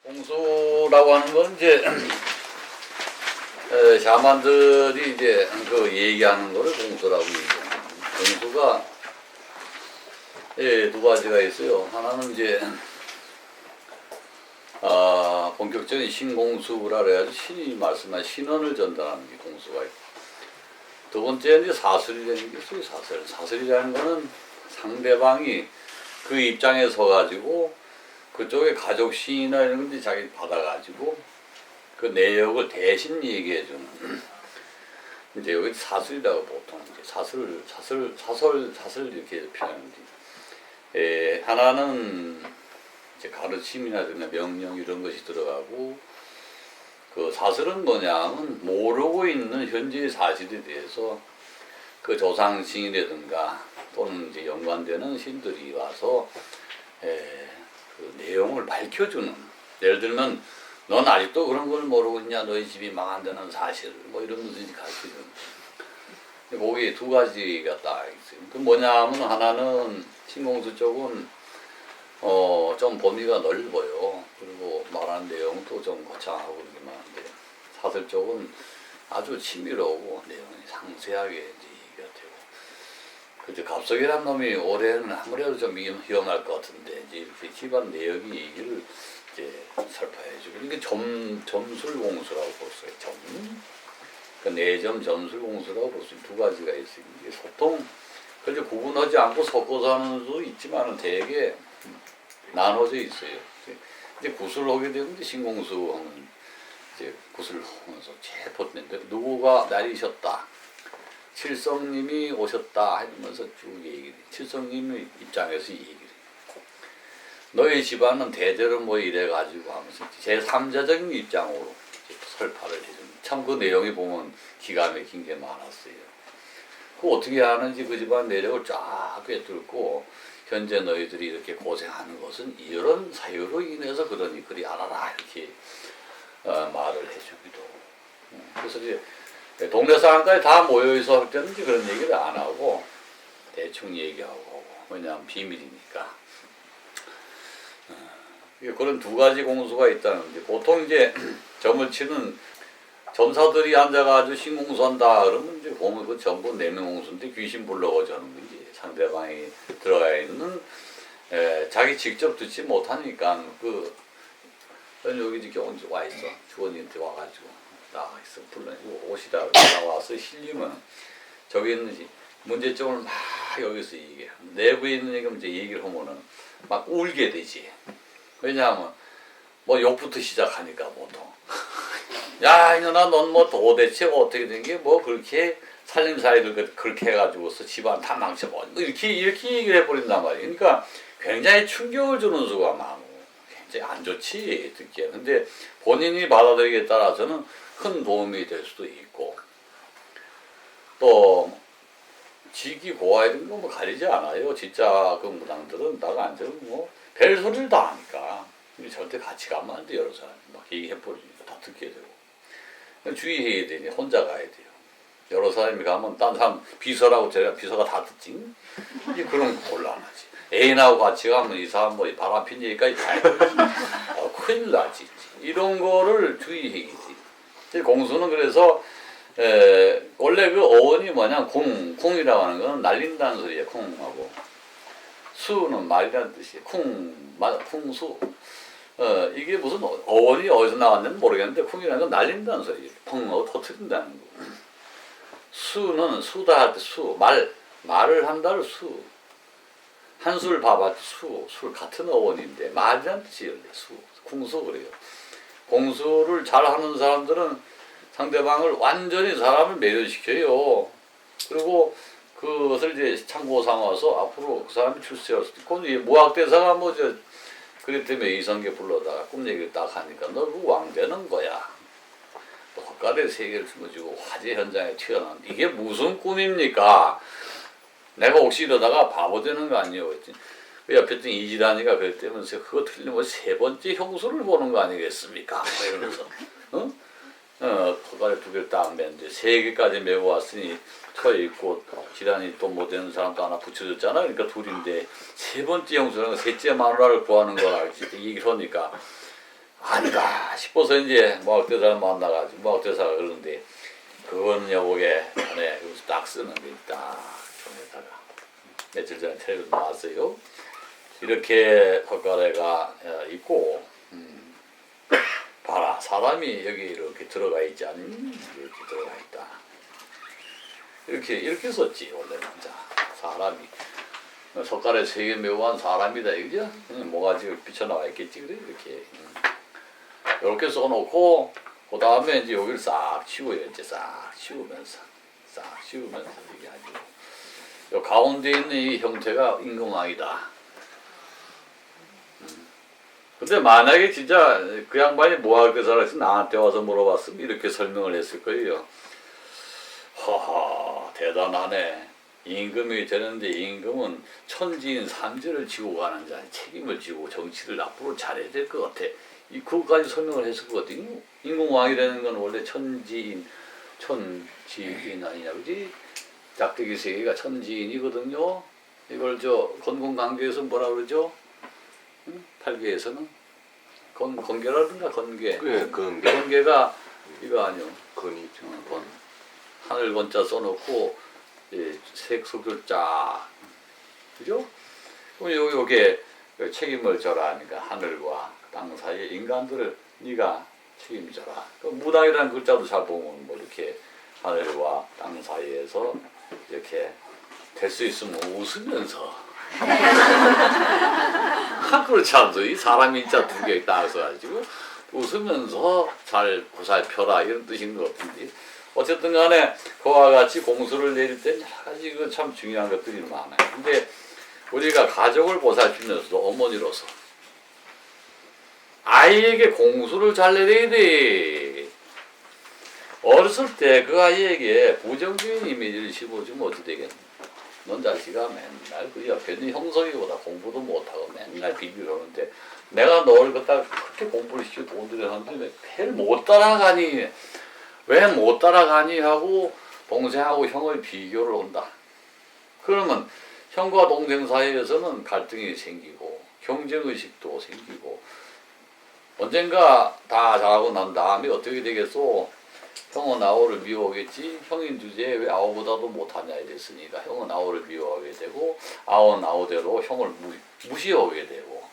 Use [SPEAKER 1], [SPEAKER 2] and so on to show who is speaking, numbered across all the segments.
[SPEAKER 1] 공수라고 하는 건 이제 샤만들이 이제 그 얘기하는 거를 공수라고 얘기해요. 공수가 두 가지가 있어요. 하나는 이제 본격적인 신공수라 그래가지고 신이 말씀한 신언을 전달하는 게 공수가 있고, 두 번째는 이제 사설이라는 게 있어요. 사설이라는 거는 상대방이 그 입장에 서가지고 그쪽에 가족 신이나 이런 걸 자기 받아가지고 그 내역을 대신 얘기해주는 이제 여기 사설이라고 보통 이제 사설 이렇게 표현하는데, 하나는 이제 가르침이나 명령 이런 것이 들어가고, 그 사설은 뭐냐면 모르고 있는 현재의 사실에 대해서 그 조상신이라든가 또는 이제 연관되는 신들이 와서 그 내용을 밝혀주는, 예를 들면 넌 아직도 그런 걸 모르고 있냐, 너희 집이 망한다는 사실 뭐 이런 것들이 가르쳐주는. 거기에 두 가지가 딱 있어요. 그 뭐냐면 하나는 신공수 쪽은 좀 범위가 넓어요. 그리고 말하는 내용도 좀 거창하고 그러기만 한데, 사설 쪽은 아주 친밀하고 내용이 상세하게 이제 얘기가 되고, 그저 갑석이란 놈이 올해는 아무래도 좀 위험할 것 같은데 이제 이렇게 집안 내역이 얘기를 이제 설파해주고, 이게 점술공수라고 볼 수 있어요. 그 내점 점술공수라고 볼 수 있는 두 가지가 있어요. 이게 소통, 그래서 구분하지 않고 섞어서 하는 수도 있지만은 되게 나눠져 있어요. 이제 구슬을 하게 되면 이제 신공수 하면 이제 구슬을 하면서 제일 보는데, 누구가 날이셨다, 칠성님이 오셨다 하면서 쭉 얘기를, 칠성님의 입장에서 얘기를 해요. 너희 집안은 대대로 뭐 이래가지고 하면서 제3자적인 입장으로 설파를 해줍니다. 참 그 내용이 보면 기가 막힌 게 많았어요. 그 어떻게 하는지 그 집안 내력을 쫙 꿰뚫고, 현재 너희들이 이렇게 고생하는 것은 이런 사유로 인해서 그러니 그리 알아라 이렇게 말을 해주기도. 그래서 이제 동네 사람까지 다 모여있어 할 때는 그런 얘기를 안 하고 대충 얘기하고, 왜냐하면 비밀이니까. 그런 두 가지 공수가 있다는데, 보통 이제 점을 치는 점사들이 앉아가지고 신공수한다 그러면 이제 보면 그 전부 내면공수인데 귀신 불러가지고 하는 거지. 상대방이 들어가 있는 자기 직접 듣지 못하니까, 그 여기 이렇게 와 있어, 주원이한테 와가지고 나와 있어, 불러 오시라 나와서 실리면 저기 있는 문제점을 막 여기서 얘기해. 내부에 있는 얘기면 이제 얘기를 하면은 막 울게 되지. 왜냐하면 뭐 욕부터 시작하니까 보통. 야 이년아, 넌 뭐 도대체 어떻게 된 게 뭐 그렇게 살림살이를 그렇게 해가지고서 집안 다 망쳐버 이렇게 얘기를 해버린단 말이에요. 그러니까 굉장히 충격을 주는 수가 많고 굉장히 안 좋지 듣기에. 근데 본인이 받아들이기에 따라서는 큰 도움이 될 수도 있고, 또 직위 고하 이런 거 뭐 가리지 않아요. 진짜 그 무당들은 나가 앉으면 뭐 별소리를 다 하니까 절대 같이 가면 안 돼. 여러 사람이 막 얘기해버리니까 다 듣게 되고. 주의해야 되니 혼자 가야 돼요. 여러 사람이 가면 딴 사람 비서라고 제가 비서가 다 듣지. 이제 그런 거 곤란하지. 애인하고 같이 가면 이 사람 뭐 바람 핀 얘기까지 다 해버리지. 큰일 나지. 이런 거를 주의해야지. 공수는 그래서 원래 그 어원이 뭐냐, 쿵이라고 하는 건 날린다는 소리예요. 쿵하고 수는 말이라는 뜻이에요. 쿵수. 이게 무슨 어원이 어디서 나왔는지 모르겠는데, 쿵이라는 건 날린다는 소리예요. 펑하고 터트린다는 거. 수는 수다 할 때 말을 한다를 수. 한술 밥할 때 술 같은 어원인데 말이라는 뜻이에요. 쿵수 그래요. 공수를 잘하는 사람들은 상대방을 완전히 사람을 매료시켜요. 그리고 그것을 이제 참고 삼아서 앞으로 그 사람이 출세할 수도 있고, 모학대사가 그렇기 때문에 이성계 불러다가 꿈 얘기를 딱 하니까 너 그 왕되는 거야. 또 헛간에 세계를 숨어주고 화재 현장에 튀어나온, 이게 무슨 꿈입니까? 내가 혹시 이러다가 바보 되는 거 아니에요? 그 옆에 있던 이지란이가 그랬다면서 그거 틀리면 세 번째 형수를 보는 거 아니겠습니까? 이러면서 헛간에 두 개를 딱 맸는데 세 개까지 메고 왔으니 터 있고 지란이 또 못 되는 사람도 하나 붙여줬잖아. 그러니까 둘인데 세 번째 형수는 셋째 마누라를 구하는 거라 얘기를 하니까 아니다 싶어서 이제 무학대사를 만나가지고 무학대사가 그러는데 그거는 여보게 전에 여기서 딱 쓰는 게 딱 전에다가 며칠 전에 텔레비전 나왔어요. 이렇게 헛가래가 있고 봐라 사람이 여기 이렇게 들어가 있지 않니? 이렇게 들어가 있다. 이렇게 썼지 원래는. 자 사람이 석가래 세계 묘한 사람이다 이거죠? 뭐가 지금 비쳐나와 있겠지 그래 이렇게 써놓고 그 다음에 이제 여기를 싹 치워요. 이제 싹 치우면서 이게 아니고 요 가운데 있는 이 형태가 임금왕이다. 근데 만약에 진짜 그 양반이 뭐할 그 사람이 나한테 와서 물어봤으면 이렇게 설명을 했을 거예요. 허허 대단하네. 임금이 되는데 임금은 천지인 삼재를 지고 가는 자니 책임을 지고 정치를 앞으로 잘해야 될 것 같아. 그것까지 설명을 했을 거거든요. 임금왕이라는 건 원래 천지인 아니냐 그지? 짝대기 세계가 천지인이거든요. 이걸 건공강계에서 뭐라 그러죠? 팔계에서는 건계라든가 건계.
[SPEAKER 2] 네,
[SPEAKER 1] 건계가 이거 아니요.
[SPEAKER 2] 건이죠.
[SPEAKER 1] 건. 하늘 건자 써놓고 색소글자 그죠? 그럼 요게 책임을 져라 하니까 하늘과 땅 사이에 인간들을 네가 책임져라. 그 무당이라는 글자도 잘 보면 뭐 이렇게 하늘과 땅 사이에서 이렇게 될 수 있으면 웃으면서 그렇지 않소? 이 사람이 진짜 두 개 딱 써가지고 웃으면서 잘 보살펴라 이런 뜻인 것 같은데 어쨌든 간에 그와 같이 공수를 내릴 때 여러 가지 참 중요한 것들이 많아요. 근데 우리가 가족을 보살피면서도 어머니로서 아이에게 공수를 잘 내려야 돼. 어렸을 때 그 아이에게 부정적인 이미지를 심어주면 어떻게 되겠노? 넌 자식아 맨날 그 옆에 있는 형석이보다 공부도 못하고 맨날 비비러는데 내가 널 갖다 그렇게 공부를 시키고 돈 들여놨는데 왜 배를 못 따라가니? 왜 못 따라가니? 하고 동생하고 형을 비교를 한다. 그러면 형과 동생 사이에서는 갈등이 생기고 경쟁의식도 생기고 언젠가 다 자라고 난 다음에 어떻게 되겠소? 형은 아오를 미워하겠지. 형인 주제에 왜 아오보다도 못하냐 이랬으니까 형은 아오를 미워하게 되고 아오는 아오대로 형을 무시하게 되고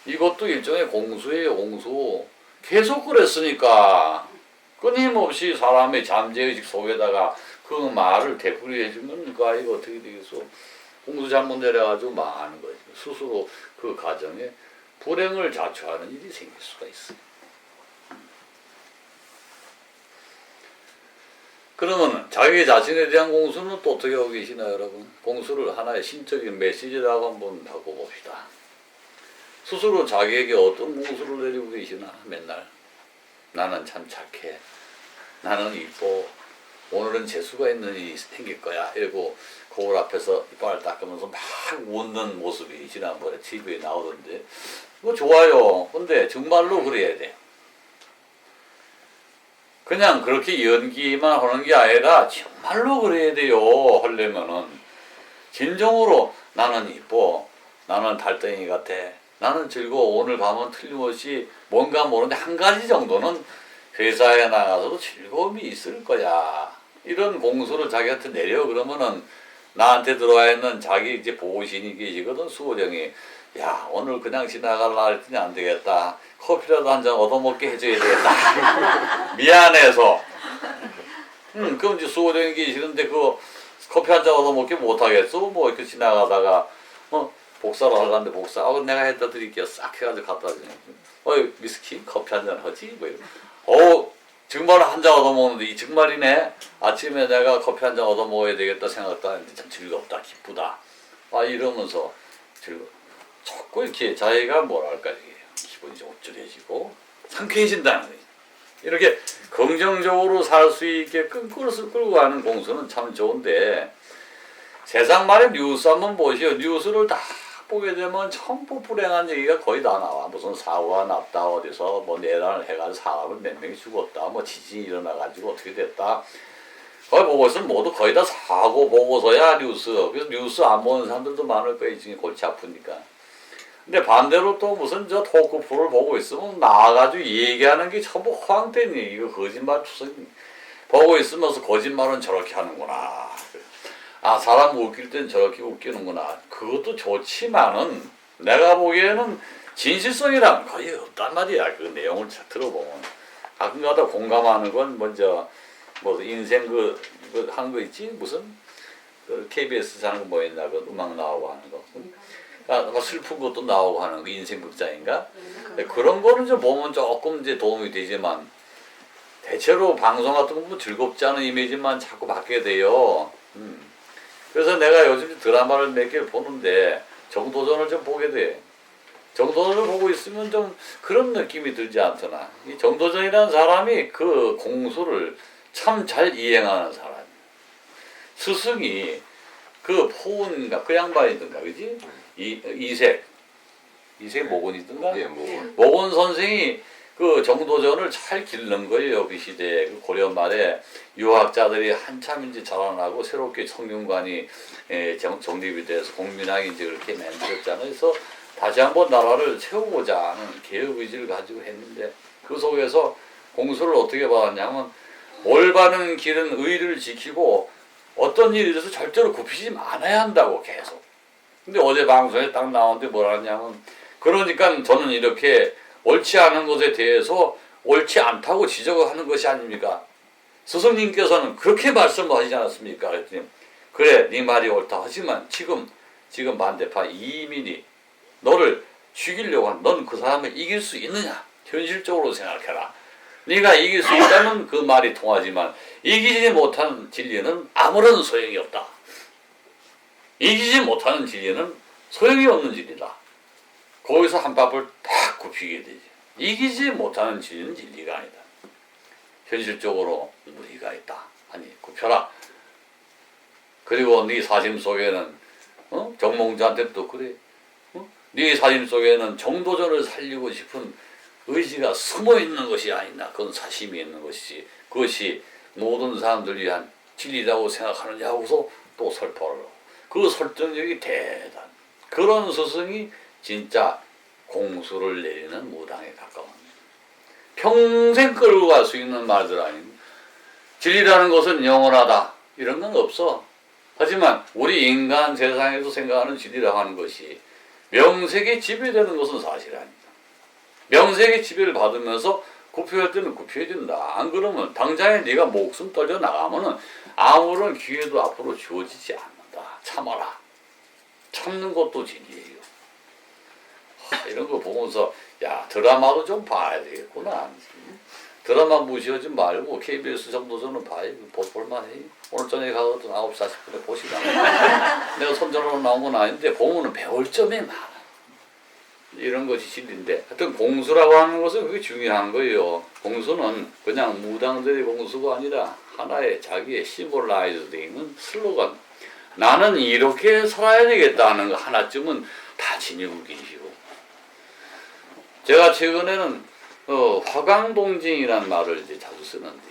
[SPEAKER 1] 이것도 일종의 공수예요. 공수. 계속 그랬으니까 끊임없이 사람의 잠재의식 속에다가 그 말을 되풀이해주면 그 아이가 어떻게 되겠소? 공수 잘못 내려가지고 망하는 거지. 스스로 그 가정에 불행을 자초하는 일이 생길 수가 있어요. 그러면 자기 자신에 대한 공수는 또 어떻게 하고 계시나요, 여러분? 공수를 하나의 신적인 메시지라고 한번 바꿔봅시다. 스스로 자기에게 어떤 공수를 내리고 계시나, 맨날. 나는 참 착해. 나는 이뻐. 오늘은 재수가 있는 일이 생길 거야. 이러고 거울 앞에서 이빨을 닦으면서 막 웃는 모습이 지난번에 TV에 나오던데. 그거 좋아요. 근데 정말로 그래야 돼. 그냥 그렇게 연기만 하는 게 아니라 정말로 그래야 돼요. 하려면은 진정으로 나는 이뻐, 나는 달덩이 같아, 나는 즐거워. 오늘 밤은 틀림없이 뭔가 모르는데 한 가지 정도는 회사에 나가서도 즐거움이 있을 거야. 이런 공수를 자기한테 내려. 그러면은 나한테 들어와 있는 자기 이제 보호신이 계시거든. 수호령이. 야, 오늘 그냥 지나갈라 했더니 안 되겠다. 커피라도 한 잔 얻어먹게 해줘야 되겠다. 미안해서. 그럼 이제 수호령이 계시는데 그 커피 한 잔 얻어먹게 못하겠어? 뭐 이렇게 지나가다가 복사를 하려는데 복사. 내가 해다 드릴게요. 싹 해가지고 갖다 주네. 미스키 커피 한 잔 하지? 뭐 이러고. 정말 한 잔 얻어먹는데 이 정말이네. 아침에 내가 커피 한 잔 얻어먹어야 되겠다 생각도 하는데 참 즐겁다, 기쁘다. 이러면서 자꾸 이렇게 자기가 뭐랄까 기분이 좀 우쭐해지고 상쾌해진다는 거예요. 이렇게 긍정적으로 살 수 있게끔 끌고 가는 공수는 참 좋은데 세상 말에 뉴스 한번 보시오. 뉴스를 다 보게 되면 전부 불행한 얘기가 거의 다 나와. 무슨 사고가 났다, 어디서 뭐 내란을 해가지고 사람을 몇 명이 죽었다, 뭐 지진이 일어나가지고 어떻게 됐다. 거기 보고 있으면 모두 거의 다 사고 보고서야 뉴스. 그래서 뉴스 안 보는 사람들도 많을 거예요. 지금 골치 아프니까. 근데 반대로 또 무슨 저 토크 프로를 보고 있으면 나와가지고 얘기하는 게 전부 허황되니 이거 거짓말 투성이 보고 있으면서 거짓말은 저렇게 하는구나. 아 사람 웃길 땐 저렇게 웃기는구나. 그것도 좋지만은 내가 보기에는 진실성이란 거의 없단 말이야. 그 내용을 들어보면 가끔가다 공감하는 건 먼저 뭐 인생 한 거 있지 무슨 그 KBS 하는 거 뭐였나 그 음악 나오고 하는 거. 뭐 슬픈 것도 나오고 하는 거 인생 극장인가? 그런 거는 좀 보면 조금 이제 도움이 되지만 대체로 방송 같은 거 보면 즐겁지 않은 이미지만 자꾸 받게 돼요. 그래서 내가 요즘 드라마를 몇 개 보는데 정도전을 좀 보게 돼. 정도전을 보고 있으면 좀 그런 느낌이 들지 않더나. 이 정도전이라는 사람이 그 공수를 참 잘 이행하는 사람. 스승이 그 포은가 그 양반이든가 그지? 이색 모곤이든가?
[SPEAKER 2] 예, 모곤.
[SPEAKER 1] 모곤 선생이 그 정도전을 잘 기르는 거예요. 그 시대에 그 고려 말에 유학자들이 한참 이제 자라나고 새롭게 성균관이 정립이 돼서 공민왕이 이제 그렇게 만들었잖아요. 그래서 다시 한번 나라를 세우고자 하는 개혁 의지를 가지고 했는데 그 속에서 공수를 어떻게 받았냐면 올바른 길은 의를 지키고 어떤 일이 있어서 절대로 굽히지 않아야 한다고 계속. 근데 어제 방송에 딱 나오는데 뭐라 하냐면 그러니까 저는 이렇게 옳지 않은 것에 대해서 옳지 않다고 지적을 하는 것이 아닙니까? 스승님께서는 그렇게 말씀하시지 않았습니까? 그랬더니 그래 네 말이 옳다 하지만 지금 반대파 이민이 너를 죽이려고 한 넌 그 사람을 이길 수 있느냐? 현실적으로 생각해라. 네가 이길 수 있다면 그 말이 통하지만 이기지 못하는 진리는 아무런 소용이 없다. 이기지 못하는 진리는 소용이 없는 진리다. 거기서 한 밥을 딱 굽히게 되지. 이기지 못하는 진리는 진리가 아니다. 현실적으로 무리가 있다. 아니 굽혀라. 그리고 네 사심 속에는 정몽주한테도 그래. 네 사심 속에는 정도전을 살리고 싶은 의지가 숨어 있는 것이 아니나 그건 사심이 있는 것이지. 그것이 모든 사람들 위한 진리라고 생각하느냐고서 또 설포를 하고 그 설득력이 대단. 그런 스승이 진짜 공수를 내리는 무당에 가까운 평생 끌고 갈 수 있는 말들 아닙니까? 진리라는 것은 영원하다 이런 건 없어. 하지만 우리 인간 세상에서 생각하는 진리라고 하는 것이 명색에 지배되는 것은 사실 아니다. 명색의 지배를 받으면서 굽혀야 할 때는 굽혀야 된다. 안 그러면 당장에 네가 목숨 떨려 나가면은 아무런 기회도 앞으로 주어지지 않는다. 참아라. 참는 것도 진리예요. 이런 거 보면서 야 드라마도 좀 봐야 되겠구나. 드라마 무시하지 말고 KBS 정도전은 봐야 볼만해. 오늘 저녁에 가거든 9시 40분에 보시라. 내가 손절하러 나온 건 아닌데 보면은 배울 점이 많아. 이런 것이 진리인데 하여튼 공수라고 하는 것은 그게 중요한 거예요. 공수는 그냥 무당들의 공수가 아니라 하나의 자기의 시몰라이즈 되어 있는 슬로건. 나는 이렇게 살아야 되겠다 하는 거 하나쯤은 다 지니고 계시고. 제가 최근에는 화강동징이라는 말을 이제 자주 쓰는데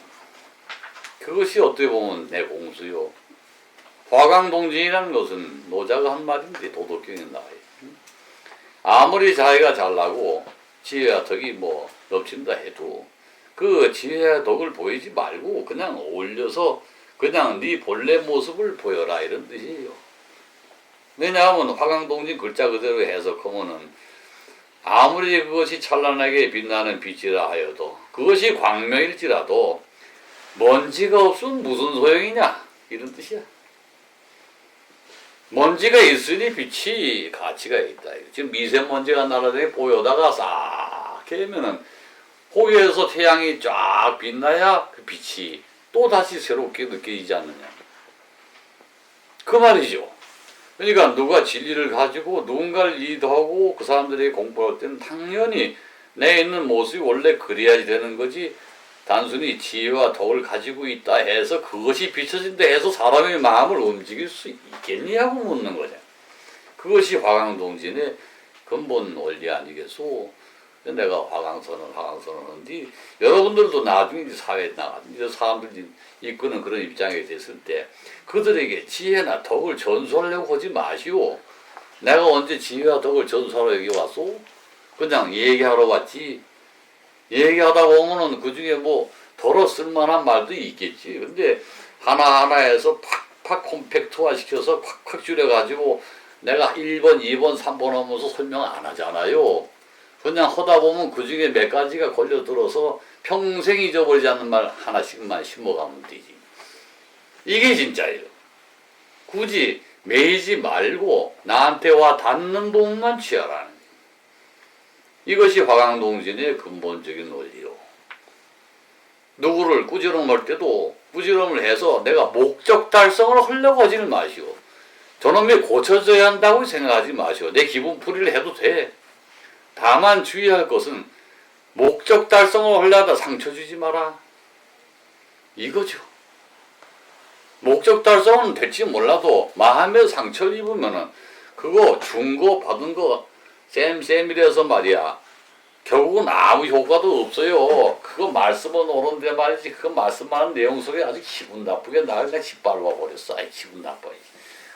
[SPEAKER 1] 그것이 어떻게 보면 내 공수요. 화강동징이라는 것은 노자가 한 말인데 도덕경에 나와요. 아무리 자기가 잘나고 지혜와 덕이 뭐 넘친다 해도 그 지혜와 덕을 보이지 말고 그냥 어울려서 그냥 네 본래 모습을 보여라 이런 뜻이에요. 왜냐하면 화강동진 글자 그대로 해석하면은 아무리 그것이 찬란하게 빛나는 빛이라 하여도 그것이 광명일지라도 먼지가 없으면 무슨 소용이냐 이런 뜻이야. 먼지가 있으니 빛이 가치가 있다. 지금 미세먼지가 날아다니 보여다가 싹 깨면은 거기에서 태양이 쫙 빛나야 그 빛이 또 다시 새롭게 느껴지지 않느냐. 그 말이죠. 그러니까 누가 진리를 가지고 누군가를 리드하고 그 사람들이 공부할 때는 당연히 내 있는 모습이 원래 그래야지 되는 거지. 단순히 지혜와 덕을 가지고 있다 해서 그것이 비춰진다 해서 사람의 마음을 움직일 수 있겠냐고 묻는 거죠. 그것이 화강동진의 근본 원리 아니겠소. 내가 화강선언 하는데 여러분들도 나중에 이제 사회에 나가 이제 사람들이 이끄는 그런 입장이 됐을 때 그들에게 지혜나 덕을 전수하려고 하지 마시오. 내가 언제 지혜와 덕을 전수하러 여기 왔소? 그냥 얘기하러 왔지. 얘기하다 보면은 그 중에 뭐 덜어 쓸만한 말도 있겠지. 근데 하나하나에서 팍팍 콤팩트화 시켜서 팍팍 줄여가지고 내가 1번, 2번, 3번 하면서 설명 안 하잖아요. 그냥 하다 보면 그 중에 몇 가지가 걸려들어서 평생 잊어버리지 않는 말 하나씩만 심어가면 되지. 이게 진짜예요. 굳이 매이지 말고 나한테 와 닿는 부분만 취하라는 거예요. 이것이 화강동진의 근본적인 원리요. 누구를 꾸지람할 때도 꾸지람을 해서 내가 목적 달성을 하려고 하지는 마시오. 저놈이 고쳐져야 한다고 생각하지 마시오. 내 기분 풀이를 해도 돼. 다만 주의할 것은 목적 달성을 하려다 상처 주지 마라. 이거죠. 목적 달성은 될지 몰라도 마음에 상처를 입으면은 그거 준 거 받은 거 쌤이라서 말이야. 결국은 아무 효과도 없어요. 그거 말씀은 오는데 말이지. 그거 말씀하는 내용 속에 아주 기분 나쁘게 나를 그냥 짓밟아 버렸어. 아이 기분 나빠.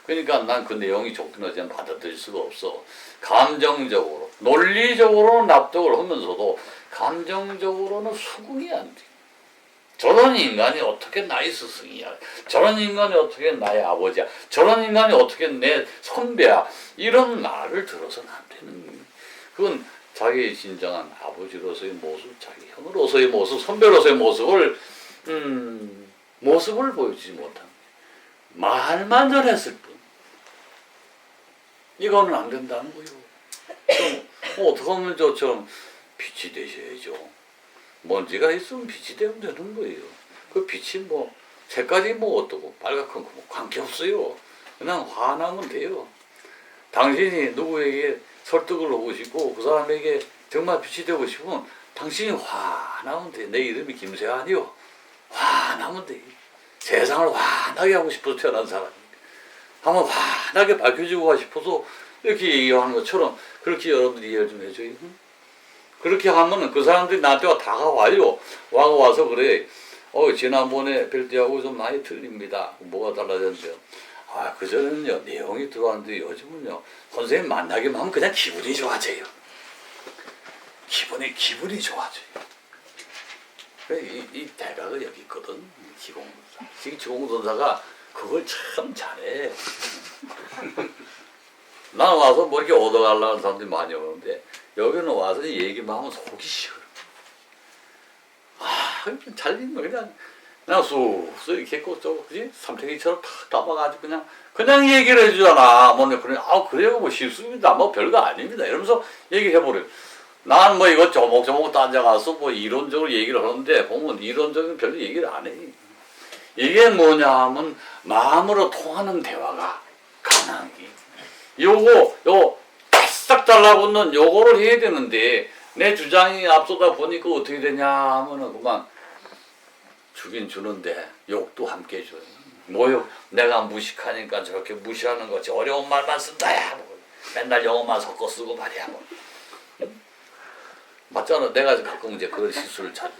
[SPEAKER 1] 그러니까 난 그 내용이 좋긴 하지만 받아들일 수가 없어. 감정적으로, 논리적으로는 납득을 하면서도 감정적으로는 수긍이 안 돼. 저런 인간이 어떻게 나의 스승이야. 저런 인간이 어떻게 나의 아버지야. 저런 인간이 어떻게 내 선배야. 이런 말을 들어서는 안 되는 거예요. 그건 자기의 진정한 아버지로서의 모습, 자기 형으로서의 모습, 선배로서의 모습을 보여주지 못한 말만 전했을 뿐. 이거는 안 된다는 거예요. 어떻게 하면 저처럼 빛이 되셔야죠. 먼지가 있으면 빛이 되면 되는 거예요. 그 빛이 뭐 색깔이 뭐 어떠고 빨갛고 뭐 관계없어요. 그냥 화나면 돼요. 당신이 누구에게 설득을 하고 싶고 그 사람에게 정말 빛이 되고 싶으면 당신이 화나면 돼. 내 이름이 김세환이요. 화나면 돼. 세상을 화나게 하고 싶어서 태어난 사람이니까. 한번 환하게 밝혀주고 싶어서 이렇게 얘기하는 것처럼 그렇게 여러분들이 이해를 좀 해줘요. 그렇게 하면은 그 사람들이 나한테 다가와요. 와서 그래. 지난번에 뵐 때하고 좀 많이 틀립니다. 뭐가 달라졌는데요? 그전에는요, 내용이 들어왔는데 요즘은요, 선생님 만나기만 하면 그냥 기분이 좋아져요. 기분이 좋아져요. 이 대가가 여기 있거든. 기공도사. 지금 기공도사가 그걸 참 잘해. 난 와서 뭐 이렇게 얻어가려는 사람들이 많이 오는데, 여기는 와서 얘기만 하면 속이 시원해. 잘 읽는 그냥 쑥쑥 이렇게 꽂죠. 그지? 삼태기처럼 탁 담아가지고 그냥 얘기를 해주잖아. 그래요. 뭐 실수입니다. 뭐 별거 아닙니다. 이러면서 얘기해버려요. 난 뭐 이거 조목조목 앉아가서 뭐 이론적으로 얘기를 하는데, 보면 이론적인 별로 얘기를 안 해. 이게 뭐냐 하면, 마음으로 통하는 대화가 가능한 게. 요거 싹 달라붙는 요거를 해야 되는데 내 주장이 앞서다 보니까 어떻게 되냐 하면은 그만 주긴 주는데 욕도 함께 줘요. 뭐요? 내가 무식하니까 저렇게 무시하는 거지. 어려운 말만 쓴다야. 뭐. 맨날 영어만 섞어 쓰고 말이야. 뭐. 맞잖아. 내가 가끔 이제 그런 실수를 자주.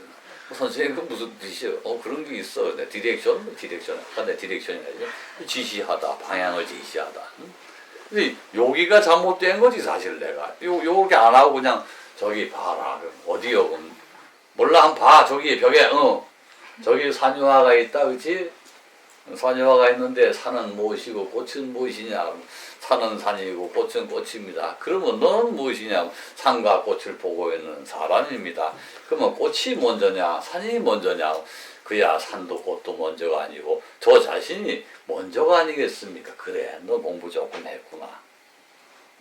[SPEAKER 1] 선생님 그 무슨 뜻이요? 그런 게 있어. 디렉션. 아까 내 디렉션이 아니죠. 지시하다, 방향을 제시하다. 근데 여기가 잘못된 거지 사실 내가. 요렇게 안 하고 그냥 저기 봐라. 어디요? 그럼 몰라 한번 봐. 저기 벽에 저기 산유화가 있다, 그렇지? 산유화가 있는데 산은 무엇이고 꽃은 무엇이냐? 산은 산이고 꽃은 꽃입니다. 그러면 너는 무엇이냐? 산과 꽃을 보고 있는 사람입니다. 그러면 꽃이 먼저냐? 산이 먼저냐? 그야 산도 꽃도 먼저가 아니고 저 자신이 먼저가 아니겠습니까? 그래, 너 공부 조금 했구나.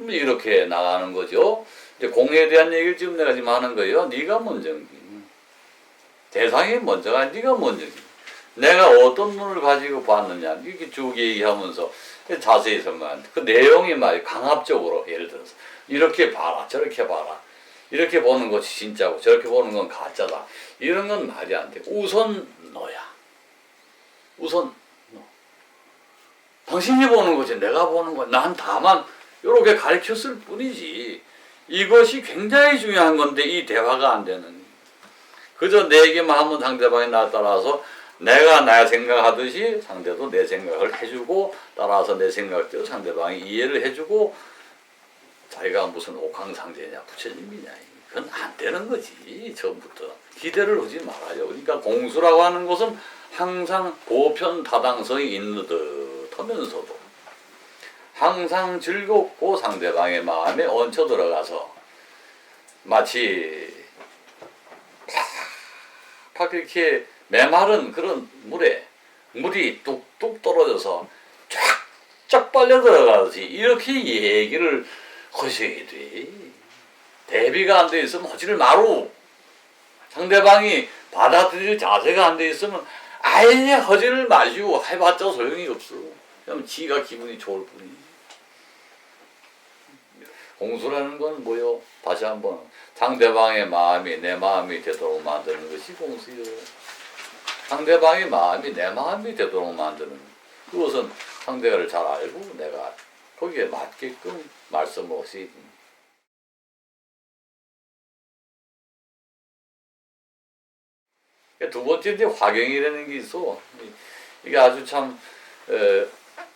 [SPEAKER 1] 이렇게 나가는 거죠. 이제 공에 대한 얘기를 지금 내가 지금 하는 거예요. 네가 먼저인지. 대상이 먼저가 아니 네가 먼저지. 내가 어떤 눈을 가지고 봤느냐 이렇게 쭉 얘기하면서 자세히 설명하는데 그 내용이 막 강압적으로 예를 들어서 이렇게 봐라 저렇게 봐라 이렇게 보는 것이 진짜고 저렇게 보는 건 가짜다 이런 건 말이 안 돼. 우선 너야. 우선 너. 당신이 보는 거지 내가 보는 거야. 난 다만 이렇게 가르쳤을 뿐이지. 이것이 굉장히 중요한 건데 이 대화가 안 되는. 그저 내 얘기만 하면 상대방이 나 따라서 내가 나 생각하듯이 상대도 내 생각을 해주고 따라서 내 생각대로 상대방이 이해를 해주고 자기가 무슨 옥황상제냐 부처님이냐 그건 안 되는 거지. 처음부터 기대를 하지 말아요. 그러니까 공수라고 하는 것은 항상 보편타당성이 있는 듯 하면서도 항상 즐겁고 상대방의 마음에 얹혀 들어가서 마치 팍 이렇게 메마른 그런 물에 물이 뚝뚝 떨어져서 쫙쫙 빨려 들어가듯이 이렇게 얘기를 하셔야 돼. 대비가 안 돼 있으면 하지를 마루. 상대방이 받아들일 자세가 안 돼 있으면 아예 하지를 마시고 해봤자 소용이 없어. 그럼 지가 기분이 좋을 뿐이지. 공수라는 건 뭐요? 다시 한번 상대방의 마음이 내 마음이 되도록 만드는 것이 공수요. 상대방의 마음이 내 마음이 되도록 만드는 그것은 상대를 잘 알고 내가 거기에 맞게끔 말씀없이 두 번째 이제 화경이라는 게 있어. 이게 아주 참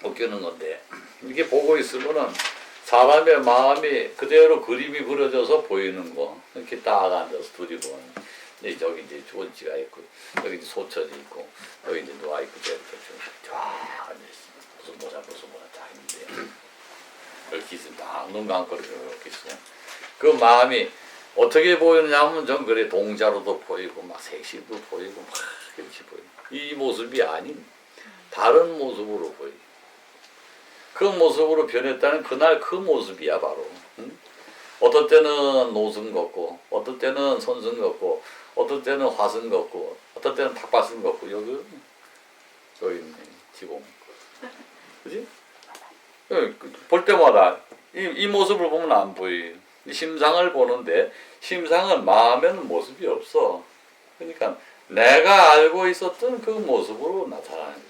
[SPEAKER 1] 웃기는 건데 이렇게 보고 있으면은 사람의 마음이 그대로 그림이 그려져서 보이는 거. 이렇게 딱 앉아서 둘이 보는. 저기 이제 주원지가 있고 여기 이제 소천이 있고 여기 이제 누워 있고 쫙 앉아있어. 무슨 모자 딱 있는데 이렇게 있으면 딱눈 감고 이렇게 있어. 그 마음이 어떻게 보이느냐 하면 전 그래 동자로도 보이고 막 색시도 보이고 막 이렇게 보여. 이 모습이 아닌 다른 모습으로 보여. 그 모습으로 변했다는 그날 그 모습이야 바로. 응? 어떨 때는 노승 걷고 어떨 때는 손승 걷고 어떨 때는 화승 걷고 어떨 때는 탁바승 걷고 여기 있네 지공. 그지? 볼 때마다 이 모습을 보면 안 보여. 심상을 보는데 심상은 마음에는 모습이 없어. 그러니까 내가 알고 있었던 그 모습으로 나타나는 거지.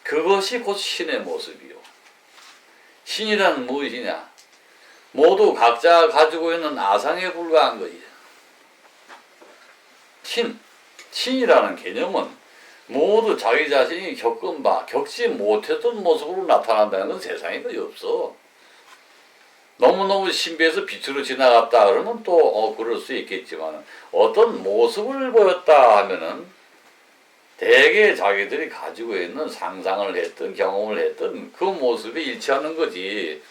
[SPEAKER 1] 그것이 곧 신의 모습이요. 신이란 무엇이냐? 모두 각자 가지고 있는 아상에 불과한 것이야. 신이라는 개념은 모두 자기 자신이 겪은 바, 겪지 못했던 모습으로 나타난다는 건 세상에 거의 없어. 너무너무 신비해서 빛으로 지나갔다 그러면 또 그럴 수 있겠지만 어떤 모습을 보였다 하면은 대개 자기들이 가지고 있는 상상을 했던 경험을 했던 그 모습이 일치하는 거지.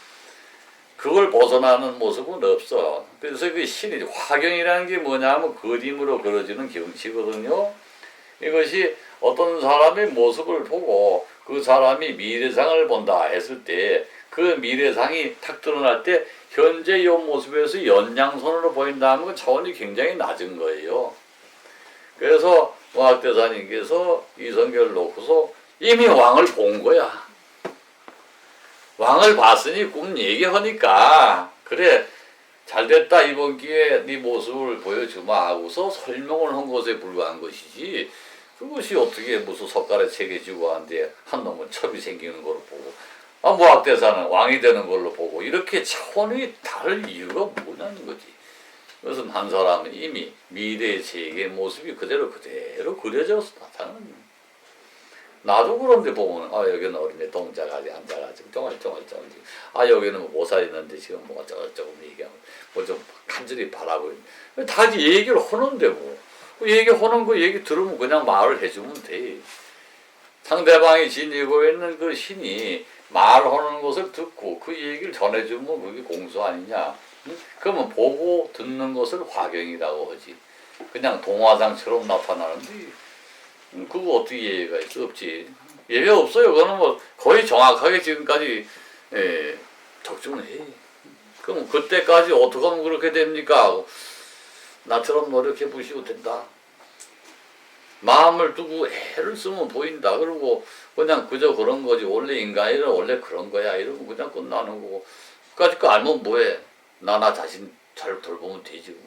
[SPEAKER 1] 그걸 벗어나는 모습은 없어. 그래서 그 신이 화경이라는 게 뭐냐면 그림으로 그려지는 경치거든요. 이것이 어떤 사람의 모습을 보고 그 사람이 미래상을 본다 했을 때 그 미래상이 탁 드러날 때 현재 이 모습에서 연장선으로 보인다는 건 차원이 굉장히 낮은 거예요. 그래서 왕학대사님께서 이성계를 놓고서 이미 왕을 본 거야. 왕을 봤으니 꿈 얘기하니까 그래 잘됐다 이번 기회에 네 모습을 보여주마 하고서 설명을 한 것에 불과한 것이지 그것이 어떻게 무슨 석가래 새겨지고 한데 한 놈은 첩이 생기는 걸로 보고 무학대사는 왕이 되는 걸로 보고 이렇게 차원이 다를 이유가 뭐냐는 거지. 그래서 한 사람은 이미 미래의 세계의 모습이 그대로 그려져서 나타나는. 나도 그런데 보면 여기는 어린애 동자가 앉아가지고 쫑알쫑알 여기는 모살 있는데 지금 뭐가 저쩌고 얘기하면 뭐 좀 간절히 바라고 다 얘기를 하는데 뭐 얘기하는 거 얘기 들으면 그냥 말을 해주면 돼. 상대방이 지니고 있는 그 신이 말하는 것을 듣고 그 얘기를 전해주면 그게 공수 아니냐. 그러면 보고 듣는 것을 화경이라고 하지. 그냥 동화상처럼 나타나는데 그거 어떻게 이해가 있어? 없지. 예외 없어요. 그거는 뭐 거의 정확하게 지금까지 적중을 해. 그럼 그때까지 어떻게 하면 그렇게 됩니까? 나처럼 노력해 보시고 된다. 마음을 두고 애를 쓰면 보인다. 그리고 그냥 그저 그런 거지. 원래 인간이는 원래 그런 거야. 이러고 그냥 끝나는 거고. 그까짓 거 알면 뭐해. 나 자신 잘 돌보면 되지.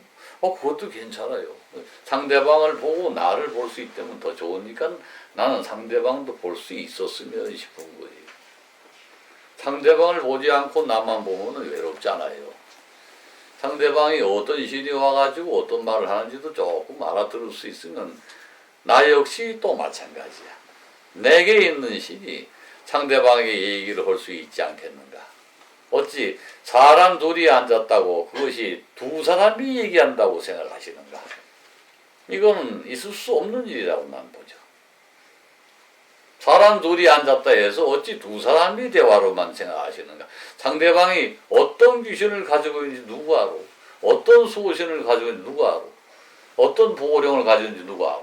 [SPEAKER 1] 그것도 괜찮아요. 상대방을 보고 나를 볼 수 있다면 더 좋으니까 나는 상대방도 볼 수 있었으면 싶은 거지. 상대방을 보지 않고 나만 보면 외롭잖아요. 상대방이 어떤 신이 와가지고 어떤 말을 하는지도 조금 알아들을 수 있으면 나 역시 또 마찬가지야. 내게 있는 신이 상대방에게 얘기를 할 수 있지 않겠는가. 어찌 사람 둘이 앉았다고 그것이 두 사람이 얘기한다고 생각하시는가? 이거는 있을 수 없는 일이라고 난 보죠. 사람 둘이 앉았다 해서 어찌 두 사람이 대화로만 생각하시는가? 상대방이 어떤 귀신을 가지고 있는지 누구 알아? 어떤 수호신을 가지고 있는지 누구 알아? 어떤 보호령을 가지고 있는지 누구 알아?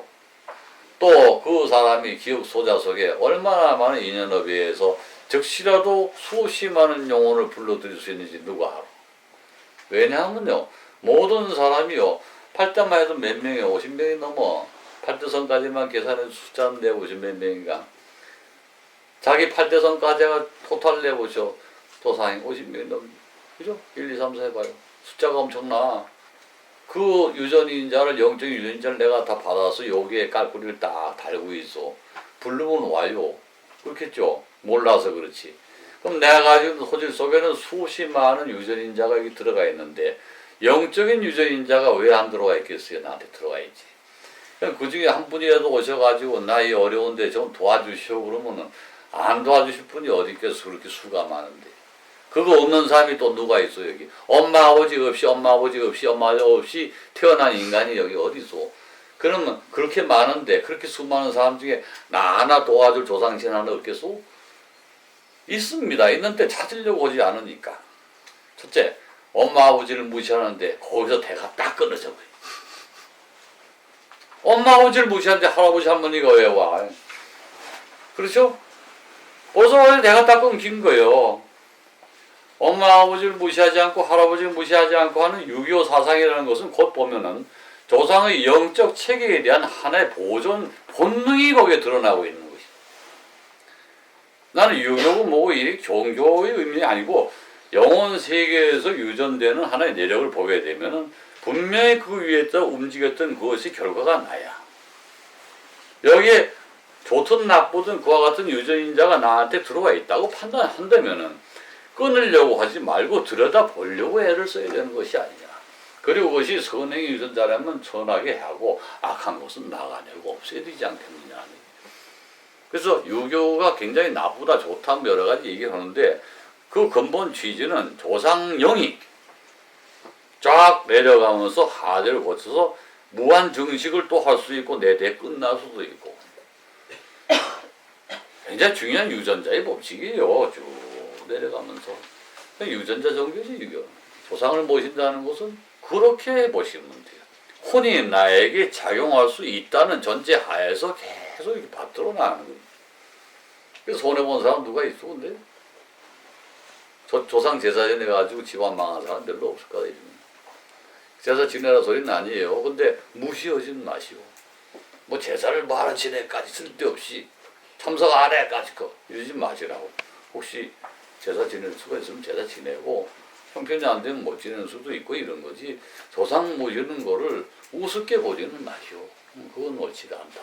[SPEAKER 1] 또 그 사람이 기억 소자 속에 얼마나 많은 인연업에 서 즉시라도 수없이 많은 영혼을 불러들일 수 있는지 누가 알아? 왜냐하면요, 모든 사람이요, 8대만 해도 몇 명이요? 50명이 넘어. 8대선까지만 계산해서 숫자는 내보시오. 몇 명인가? 자기 8대선까지가 토탈 내보시오. 조상이 50명이 넘어. 그죠? 1, 2, 3, 4 해봐요. 숫자가 엄청나. 그 유전인자를, 영적인 유전인자를 내가 다 받아서 여기에 깔꾸리를 딱 달고 있어. 부르면 와요. 그렇겠죠? 몰라서 그렇지. 그럼 내가 가지고 있는 소질 속에는 수없이 많은 유전인자가 여기 들어가 있는데 영적인 유전인자가 왜 안 들어가 있겠어요? 나한테 들어가 있지. 그 중에 한 분이라도 오셔가지고 나 이 어려운데 좀 도와주시오 그러면은 안 도와주실 분이 어디 있겠어? 그렇게 수가 많은데. 그거 없는 사람이 또 누가 있어 여기? 엄마 아버지 없이 엄마 없이 태어난 인간이 여기 어디 있어? 그러면 그렇게 많은데 그렇게 수많은 사람 중에 나 하나 도와줄 조상신 하나 없겠소? 있습니다. 있는데 찾으려고 오지 않으니까. 첫째, 엄마 아버지를 무시하는데 거기서 대가 딱 끊어져 버려. 엄마 아버지를 무시하는데 할아버지 할머니가 왜 와? 그렇죠? 벌써 대가 딱 끊긴 거예요. 엄마 아버지를 무시하지 않고 할아버지를 무시하지 않고 하는 유교 사상이라는 것은 곧 보면은 조상의 영적 체계에 대한 하나의 보존 본능이 거기에 드러나고 있는 것이다. 나는 유교고 뭐고 이 종교의 의미가 아니고 영혼 세계에서 유전되는 하나의 내력을 보게 되면은 분명히 그 위에서 움직였던 그것이 결과가 나야. 여기에 좋든 나쁘든 그와 같은 유전인자가 나한테 들어와 있다고 판단한다면은 끊으려고 하지 말고 들여다보려고 애를 써야 되는 것이 아니냐. 그리고 그것이 선행의 유전자라면 선하게 하고 악한 것은 나가내고 없애야 되지 않겠느냐. 그래서 유교가 굉장히 나쁘다 좋다 여러 가지 얘기하는데 그 근본 취지는 조상영이 쫙 내려가면서 하대를 거쳐서 무한 증식을 또 할 수 있고 내 대 끝날 수도 있고 굉장히 중요한 유전자의 법칙이에요. 쭉 내려가면서 유전자 종교지 유교. 조상을 모신다는 것은 그렇게 보시면 돼요. 혼이 나에게 작용할 수 있다는 전제 하에서 계속 이렇게 받들어 나가는 거예요. 그래서 손해본 사람 누가 있어 근데? 조상 제사 지내가지고 집안 망한 사람 별로 없을 거다. 제사 지내라 소리는 아니에요. 근데 무시하지는 마시오. 뭐 제사를 뭐 하나 지내까지 쓸데없이 참석 안 해까지 이러지 마시라고. 혹시 제사 지낼 수가 있으면 제사 지내고 형편이 안 되면 못 지내는 수도 있고 이런 거지 조상 모시는 거를 우습게 보지는 마시오. 그건 옳지가 않다.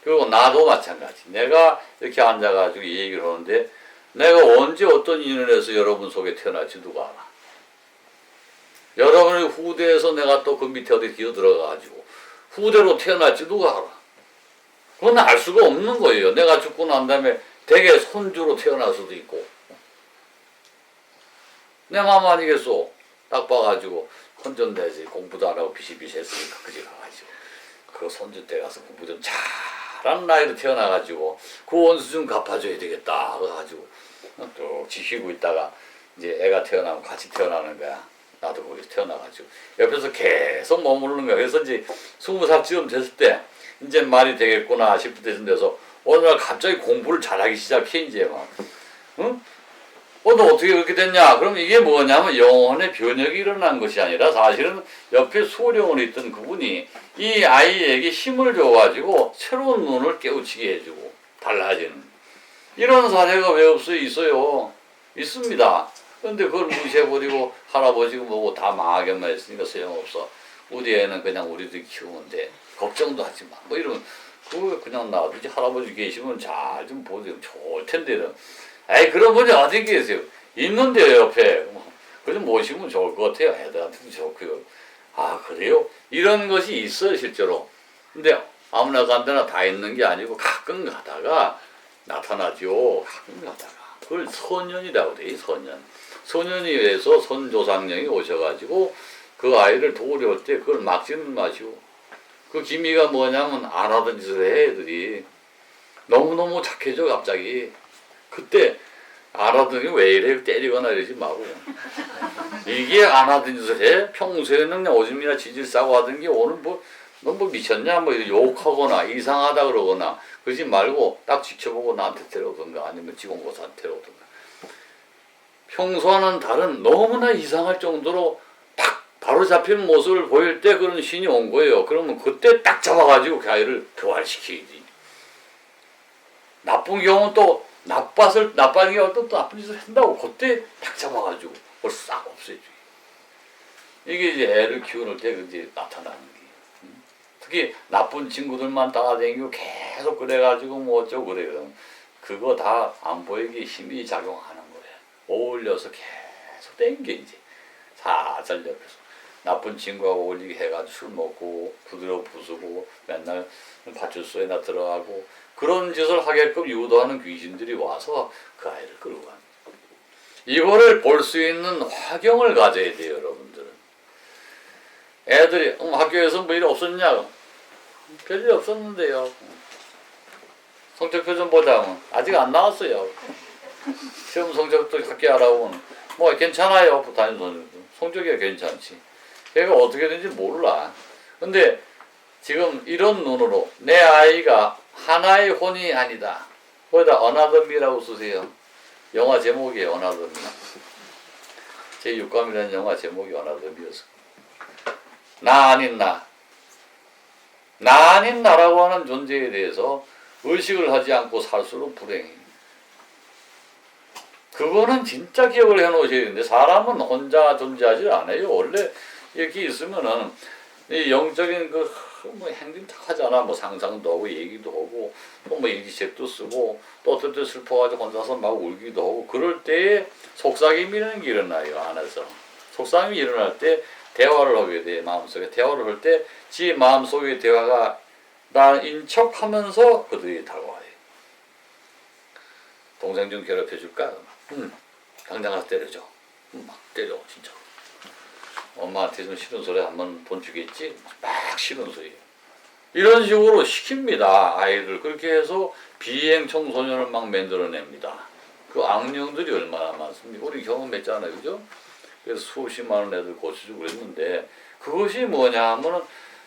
[SPEAKER 1] 그리고 나도 마찬가지. 내가 이렇게 앉아가지고 이 얘기를 하는데 내가 언제 어떤 인연에서 여러분 속에 태어날지 누가 알아. 여러분의 후대에서 내가 또 그 밑에 어디 기어 들어가가지고 후대로 태어날지 누가 알아. 그건 알 수가 없는 거예요. 내가 죽고 난 다음에 대개 손주로 태어날 수도 있고 내 마음 아니겠소. 딱 봐가지고 혼전되지 공부도 안 하고 비시비시했으니까 그지 가가지고 그 손주 때 가서 공부 좀 잘하는 나이로 태어나가지고 그 원수 좀 갚아줘야 되겠다 그래가지고 또 지키고 있다가 이제 애가 태어나면 같이 태어나는 거야. 나도 거기서 태어나가지고 옆에서 계속 머무르는 거야. 그래서 이제 20살쯤 됐을 때 이제 말이 되겠구나 싶을 때쯤 돼서 어느 날 갑자기 공부를 잘하기 시작해 이제 막 응? 너 어떻게 그렇게 됐냐? 그럼 이게 뭐냐면 영혼의 변혁이 일어난 것이 아니라 사실은 옆에 수호령으로 있던 그분이 이 아이에게 힘을 줘가지고 새로운 눈을 깨우치게 해주고 달라지는 이런 사례가 왜 없어요? 있어요. 있습니다. 근데 그걸 무시해버리고 할아버지고 뭐고 다 망하게만 했으니까 소용없어. 우리 애는 그냥 우리들이 키우면 돼. 걱정도 하지 마. 뭐 이러면 그거 그냥 놔두지. 할아버지 계시면 잘 좀 보세요. 좋을 텐데. 에이 그런 분이 어디 계세요? 있는데요 옆에. 그좀 모시면 좋을 것 같아요. 애들한테도 좋고요. 아 그래요? 이런 것이 있어요 실제로. 근데 아무나 간데나 다 있는 게 아니고 가끔 가다가 나타나죠. 가끔 가다가. 그걸 선년이라고 돼. 선년. 선년위에서 선조상령이 오셔가지고 그 아이를 도우려올 때 그걸 막지는 마시고, 그 기미가 뭐냐면 안 하던 짓을 해 애들이. 너무너무 착해져 갑자기. 그때 안 하더니 왜 이래 때리거나 이러지 말고, 이게 안 하던 짓을 해? 평소에는 그냥 오줌이나 지질 싸고 하던 게 오늘 뭐 너 뭐 미쳤냐 뭐 욕하거나 이상하다 그러거나 그러지 말고 딱 지켜보고 나한테 데려오든가 아니면 직원고사한테 데려오든가. 평소와는 다른 너무나 이상할 정도로 딱 바로 잡힌 모습을 보일 때 그런 신이 온 거예요. 그러면 그때 딱 잡아가지고 그 아이를 교활시키지. 나쁜 경우는 또 나빠는 게 어떤 또 나쁜 짓을 한다고 그때 딱 잡아가지고 그걸 싹 없애지. 이게 이제 애를 키우는 때 이제 나타나는 게. 특히 나쁜 친구들만 따라다니고 계속 그래가지고 뭐 어쩌고 그래요. 그거 다 안 보이게 힘이 작용하는 거예요. 어울려서 계속 땡겨 이제. 살살 옆에서. 나쁜 친구하고 어울리게 해가지고 술 먹고 부드러워 부수고 맨날 파출소에나 들어가고 그런 짓을 하게끔 유도하는 귀신들이 와서 그 아이를 끌고 갑니다. 이거를 볼 수 있는 화경을 가져야 돼요, 여러분들은. 애들이 학교에서 뭐 일 없었냐? 별일 없었는데요. 성적표 좀 보자. 아직 안 나왔어요. 시험 성적도 학교 알아보면 뭐 괜찮아요. 담임 선생님도 성적이 괜찮지. 걔가 어떻게든지 몰라. 근데 지금 이런 눈으로 내 아이가 하나의 혼이 아니다. 거기다 어나더미라고 쓰세요. 영화 제목이에요. 어나더미. 제6감이라는 영화 제목이 어나더미였어. 나 아닌 나. 나 아닌 나라고 하는 존재에 대해서 의식을 하지 않고 살수록 불행해. 그거는 진짜 기억을 해놓으셔야 되는데 사람은 혼자 존재하지 않아요. 원래 이렇게 있으면은 이 영적인 뭐 행동 다 하잖아. 뭐 상상도 하고 얘기도 하고 또 뭐 일기책도 쓰고 또 어떨 때 슬퍼가지고 혼자서 막 울기도 하고 그럴 때에 속삭임이라는 게 일어나요. 안에서. 속삭임이 일어날 때 대화를 하게 돼. 마음속에 대화를 할 때 지 마음속의 대화가 나인 척하면서 그들이 다가와요. 동생 좀 괴롭혀줄까? 당장 가서 때려줘. 막 때려 진짜. 엄마한테 좀 싫은 소리 하면 돈 주겠지? 막 싫은 소리. 이런 식으로 시킵니다. 아이를. 그렇게 해서 비행 청소년을 막 만들어냅니다. 그 악령들이 얼마나 많습니까? 우리 경험했잖아요. 그죠? 그래서 수십만 원 애들 고쳐주고 그랬는데 그것이 뭐냐 하면은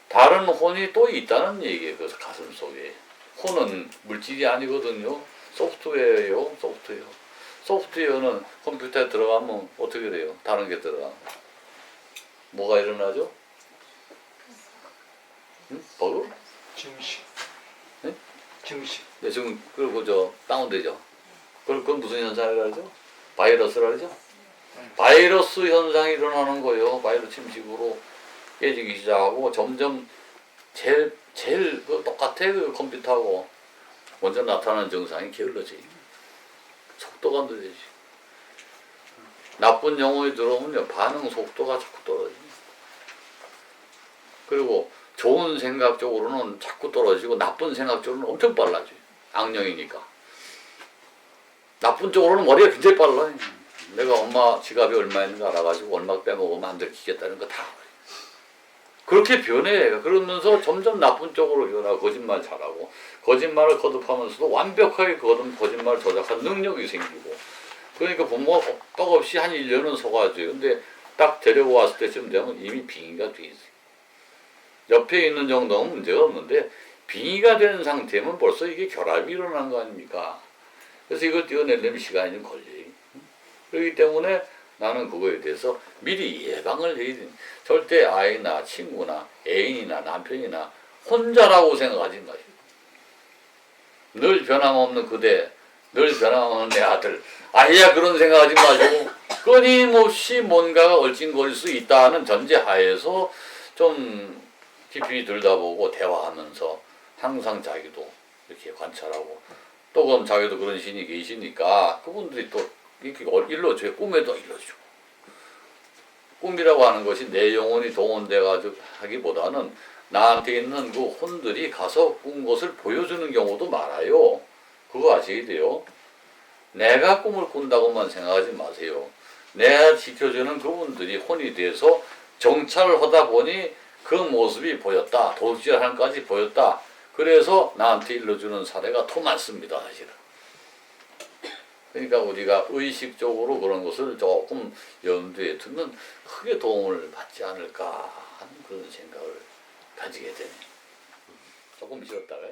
[SPEAKER 1] 다른 혼이 또 있다는 얘기예요. 그 가슴 속에. 혼은 물질이 아니거든요. 소프트웨어예요. 소프트웨어. 소프트웨어는 컴퓨터에 들어가면 어떻게 돼요? 다른 게 들어가면. 뭐가 일어나죠? 버그?
[SPEAKER 2] 증식.
[SPEAKER 1] 네?
[SPEAKER 2] 증식.
[SPEAKER 1] 네, 지금 그리고 다운되죠. 그건 무슨 현상이라 하죠? 바이러스라 하죠? 바이러스 현상이 일어나는 거예요. 바이러스 침식으로 깨지기 시작하고 점점 제일 똑같아. 그 컴퓨터하고 먼저 나타나는 증상이 게을러져. 속도가 느려지. 나쁜 영혼이 들어오면 반응 속도가 자꾸 떨어지죠. 그리고 좋은 생각 쪽으로는 자꾸 떨어지고 나쁜 생각 쪽으로는 엄청 빨라져요. 악령이니까. 나쁜 쪽으로는 머리가 굉장히 빨라요. 내가 엄마 지갑이 얼마 있는지 알아가지고 얼마 빼먹으면 안 들키겠다는 거 다 알아요. 그렇게 변해. 그러면서 점점 나쁜 쪽으로 변하고 거짓말 잘하고 거짓말을 거듭하면서도 완벽하게 거짓말을 조작한 능력이 생기고 그러니까 부모가 뻑없이 한 1년은 속아줘요. 근데 딱 데려왔을 때쯤 되면 이미 빙의가 돼 있어요. 옆에 있는 정도는 문제가 없는데 빙의가 된 상태면 벌써 이게 결합이 일어난 거 아닙니까? 그래서 이걸 떼어내려면 시간이 좀 걸려요. 그렇기 때문에 나는 그거에 대해서 미리 예방을 해야 돼. 절대 아이나 친구나 애인이나 남편이나 혼자라고 생각하지 마시고 늘 변함없는 그대, 늘 변함없는 내 아들 아이야 그런 생각하지 마시고 끊임없이 뭔가가 얼씬거릴 수 있다는 전제하에서 좀 깊이 들여다보고 대화하면서 항상 자기도 이렇게 관찰하고 또 그럼 자기도 그런 신이 계시니까 그분들이 또 이렇게 일러줘요. 꿈에도 일러주고. 꿈이라고 하는 것이 내 영혼이 동원돼가지고 하기보다는 나한테 있는 그 혼들이 가서 꾼 것을 보여주는 경우도 많아요. 그거 아셔야 돼요. 내가 꿈을 꾼다고만 생각하지 마세요. 내가 지켜주는 그분들이 혼이 돼서 정찰을 하다 보니 그 모습이 보였다. 도둑질하는까지 보였다. 그래서 나한테 일러주는 사례가 더 많습니다. 사실은. 그러니까 우리가 의식적으로 그런 것을 조금 염두에 두면 크게 도움을 받지 않을까 하는 그런 생각을 가지게 되네. 조금 쉬었다가